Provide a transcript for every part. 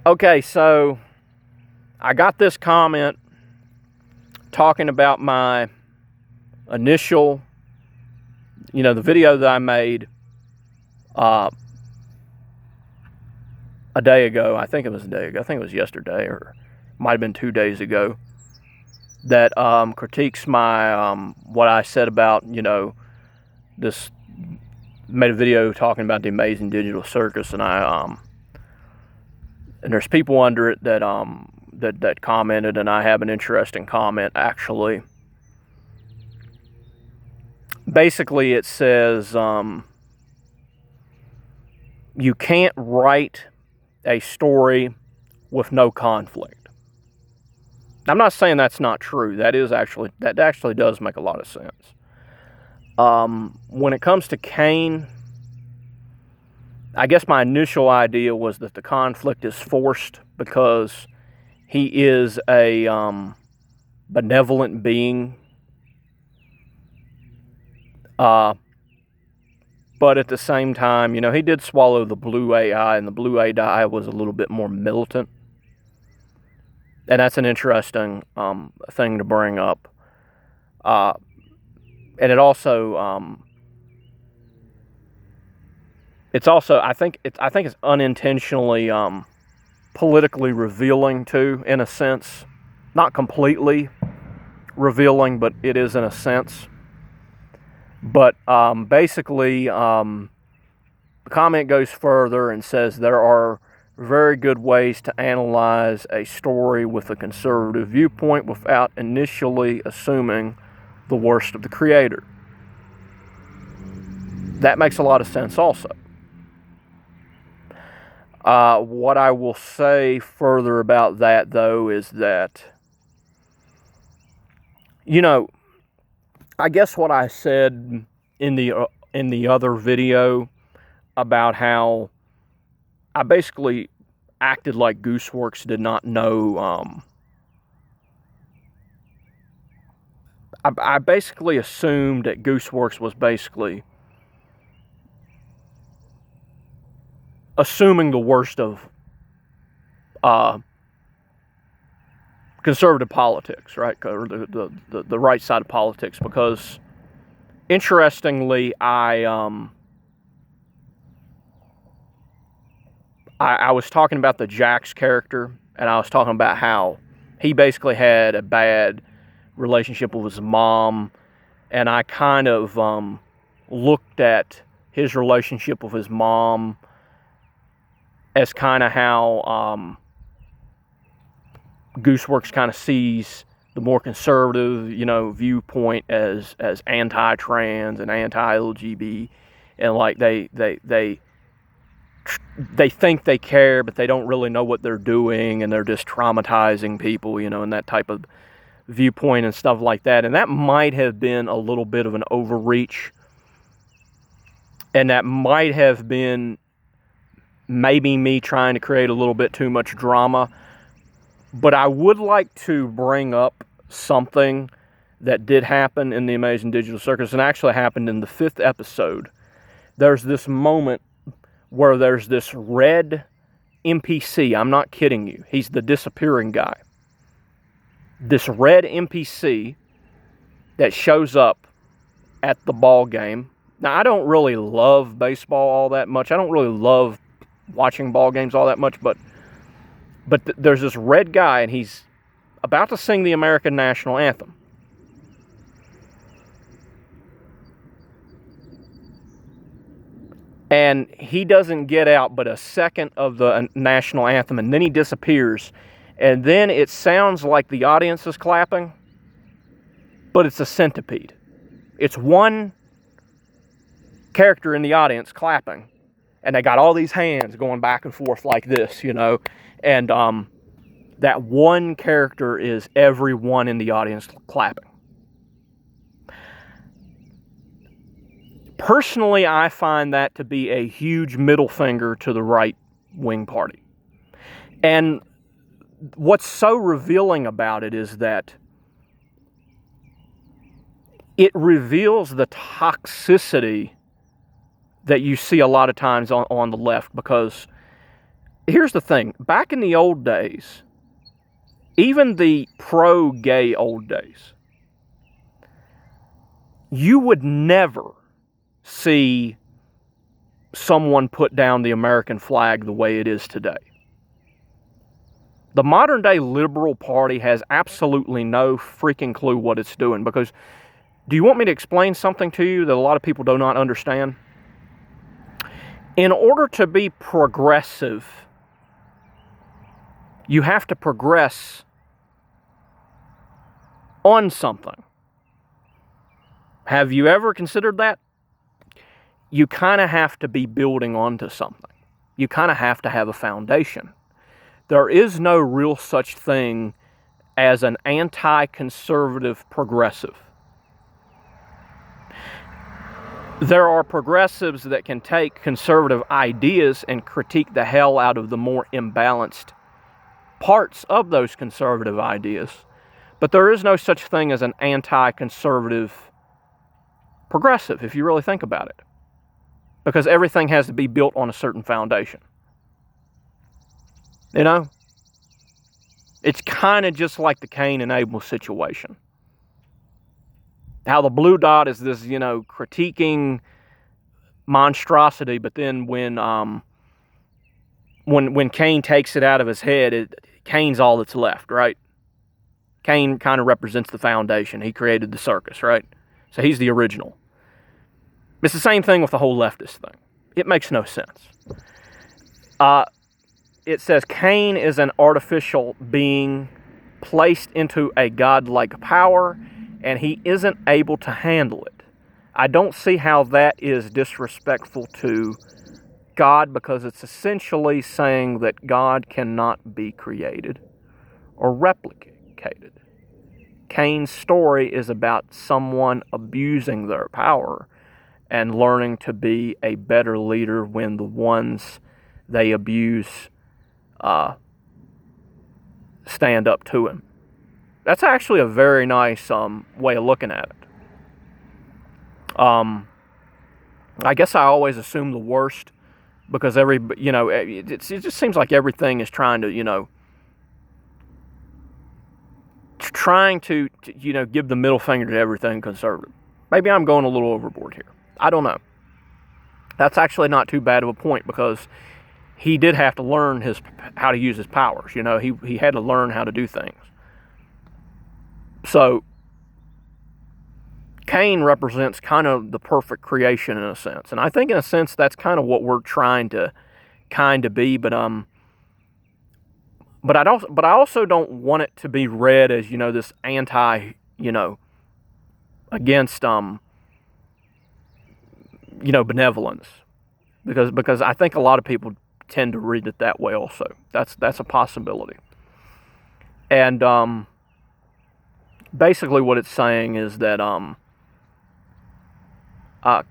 Okay, so I got this comment talking about my initial, the video that I made a day ago. I think it was a day ago. I think it was yesterday, or might have been 2 days ago, that critiques my what I said about, this, made a video talking about the amazing digital circus, and and there's people under it that that commented, and I have an interesting comment actually. Basically, it says you can't write a story with no conflict. I'm not saying that's not true. That actually does make a lot of sense. When it comes to Kane, I guess my initial idea was that the conflict is forced because he is a benevolent being. But at the same time, he did swallow the blue AI, and the blue AI was a little bit more militant. And that's an interesting thing to bring up. And it also, I think it's unintentionally politically revealing too, in a sense. Not completely revealing, but it is in a sense. But basically, the comment goes further and says there are very good ways to analyze a story with a conservative viewpoint without initially assuming the worst of the creator. That makes a lot of sense also. What I will say further about that, though, is that, I guess what I said in the other video about how I basically acted like Gooseworks did not know. I basically assumed that Gooseworks was basically assuming the worst of conservative politics, right? Or the right side of politics, because interestingly, I was talking about the Jax character, and I was talking about how he basically had a bad relationship with his mom, and I kind of looked at his relationship with his mom as kind of how Gooseworks kind of sees the more conservative, viewpoint as anti-trans and anti-LGBT, and like they think they care, but they don't really know what they're doing, and they're just traumatizing people, and that type of viewpoint and stuff like that. And that might have been a little bit of an overreach, and that might have been maybe me trying to create a little bit too much drama. But I would like to bring up something that did happen in the Amazing Digital Circus, and actually happened in the 5th episode. There's this moment where there's this red NPC. I'm not kidding you. He's the disappearing guy. This red NPC that shows up at the ball game. Now, I don't really love baseball all that much. I don't really love watching ball games all that much, but there's this red guy, and he's about to sing the American national anthem. And he doesn't get out but a second of the national anthem, and then he disappears. And then it sounds like the audience is clapping, but it's a centipede. It's one character in the audience clapping, and they got all these hands going back and forth like this, and that one character is everyone in the audience clapping. Personally, I find that to be a huge middle finger to the right-wing party. And what's so revealing about it is that it reveals the toxicity that you see a lot of times on the left, because here's the thing. Back in the old days, even the pro-gay old days, you would never see someone put down the American flag the way it is today. The modern day Liberal Party has absolutely no freaking clue what it's doing, because do you want me to explain something to you that a lot of people do not understand? In order to be progressive, you have to progress on something. Have you ever considered that? You kind of have to be building onto something. You kind of have to have a foundation. There is no real such thing as an anti-conservative progressive. There are progressives that can take conservative ideas and critique the hell out of the more imbalanced parts of those conservative ideas, but there is no such thing as an anti-conservative progressive, if you really think about it, because everything has to be built on a certain foundation. You know, it's kind of just like the Cain and Abel situation. How the blue dot is this, critiquing monstrosity, but then when Cain takes it out of his head, Cain's all that's left, right? Cain kind of represents the foundation. He created the circus, right? So he's the original. It's the same thing with the whole leftist thing. It makes no sense. It says Cain is an artificial being placed into a godlike power, and he isn't able to handle it. I don't see how that is disrespectful to God, because it's essentially saying that God cannot be created or replicated. Cain's story is about someone abusing their power and learning to be a better leader when the ones they abuse stand up to him. That's actually a very nice way of looking at it. I guess I always assume the worst, because it just seems like everything is trying to give the middle finger to everything conservative. Maybe I'm going a little overboard here. I don't know. That's actually not too bad of a point, because he did have to learn how to use his powers. He had to learn how to do things. So Cain represents kind of the perfect creation in a sense, and I think in a sense that's kind of what we're trying to be. But I also don't want it to be read as this anti against benevolence, because I think a lot of people tend to read it that way also. That's a possibility. And basically what it's saying is that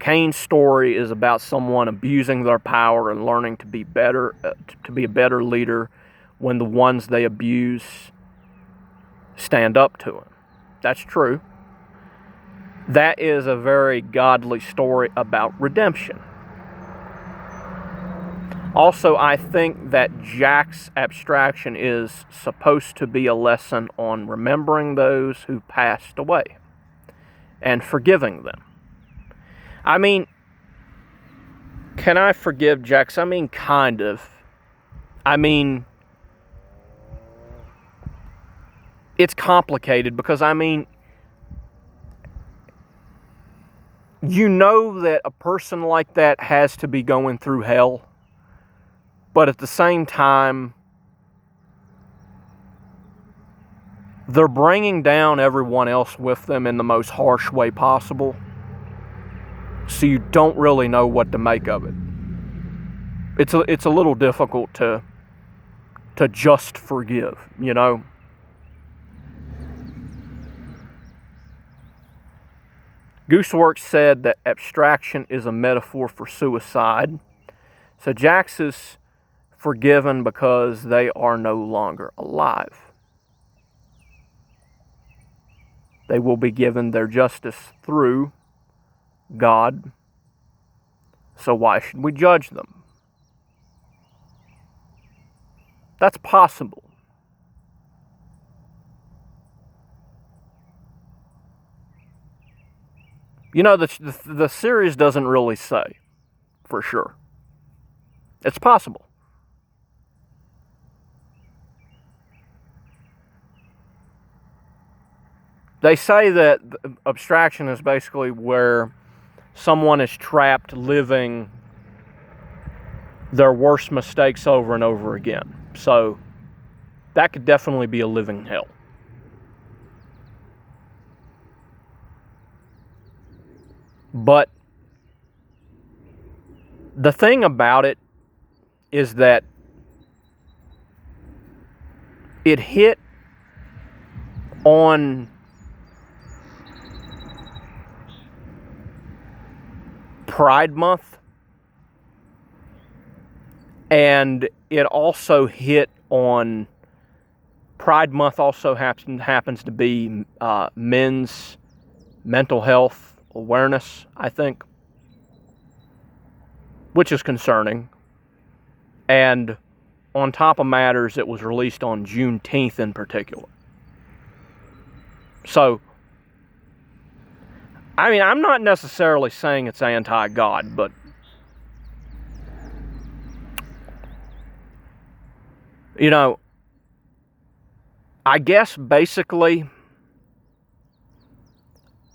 Cain's story is about someone abusing their power and learning to be better, to be a better leader when the ones they abuse stand up to him. That's true. That is a very godly story about redemption. Also, I think that Jack's abstraction is supposed to be a lesson on remembering those who passed away and forgiving them. I mean, can I forgive Jax? I mean, kind of. I mean, it's complicated because, that a person like that has to be going through hell. But at the same time, they're bringing down everyone else with them in the most harsh way possible. So you don't really know what to make of it. It's a little difficult to just forgive, Gooseworks said that abstraction is a metaphor for suicide. So Jax is forgiven because they are no longer alive. They will be given their justice through God. So why should we judge them? That's possible. You know, the series doesn't really say for sure. It's possible. They say that abstraction is basically where someone is trapped living their worst mistakes over and over again. So that could definitely be a living hell. But the thing about it is that it hit on Pride Month, and it also hit on Pride Month also happens to be men's mental health awareness, I think, which is concerning. And on top of matters, it was released on Juneteenth in particular. So, I mean, I'm not necessarily saying it's anti-God, but you know, I guess basically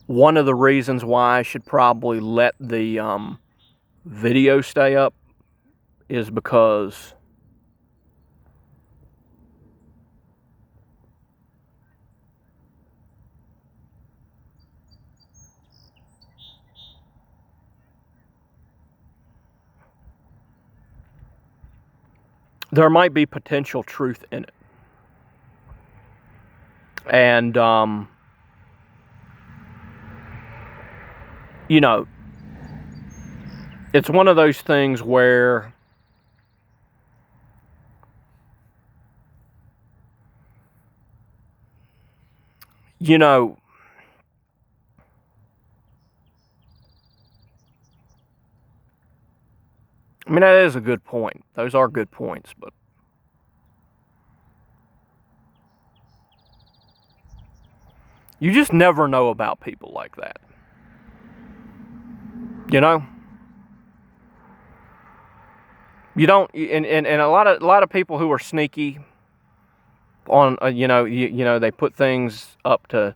one of the reasons why I should probably let the video stay up is because there might be potential truth in it. And, you know, it's one of those things where you know, I mean, that is a good point. Those are good points, but you just never know about people like that. You know? You don't, and a lot of people who are sneaky on, you know, they put things up to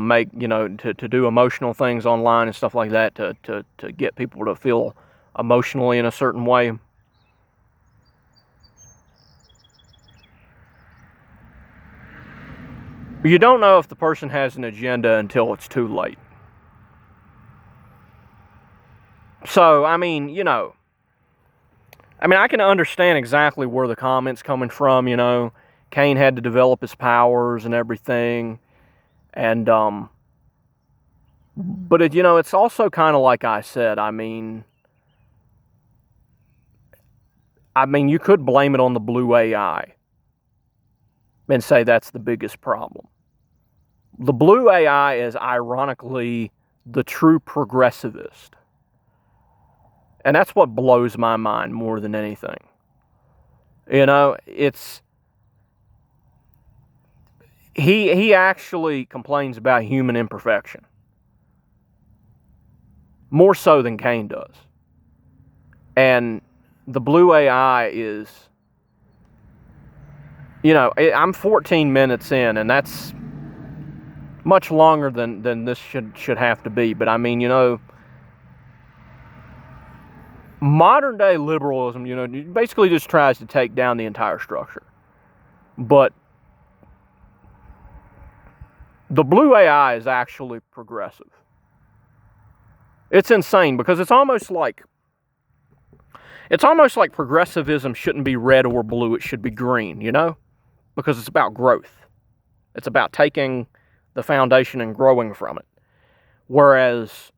make, you know, to do emotional things online and stuff like that to get people to feel emotionally in a certain way. You don't know if the person has an agenda until it's too late. So, I mean, you know, I can understand exactly where the comment's coming from, you know. Cain had to develop his powers and everything. And, but, it, you know, it's also kind of like I said, I mean, you could blame it on the blue AI and say that's the biggest problem. The blue AI is ironically the true progressivist. And that's what blows my mind more than anything. You know, it's... He actually complains about human imperfection. More so than Cain does. And the blue AI is... You know, I'm 14 minutes in, and that's much longer than this should have to be. But I mean, you know... Modern day liberalism, you know, basically just tries to take down the entire structure. But the blue AI is actually progressive. It's insane because it's almost like progressivism shouldn't be red or blue, it should be green, you know? Because it's about growth. It's about taking the foundation and growing from it. Whereas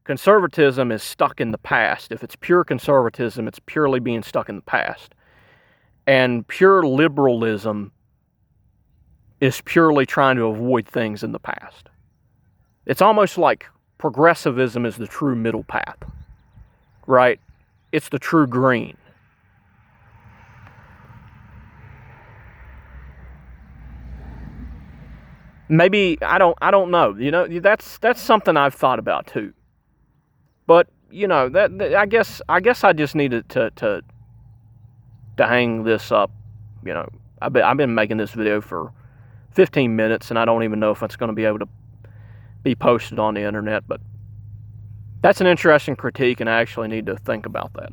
conservatism is stuck in the past. If it's pure conservatism, it's purely being stuck in the past. And pure liberalism is purely trying to avoid things in the past. It's almost like progressivism is the true middle path, right? It's the true green. Maybe I don't know. You know, that's something I've thought about too. But you know that I guess I just needed to hang this up. You know, I've been making this video for 15 minutes, and I don't even know if it's going to be able to be posted on the internet. But that's an interesting critique, and I actually need to think about that.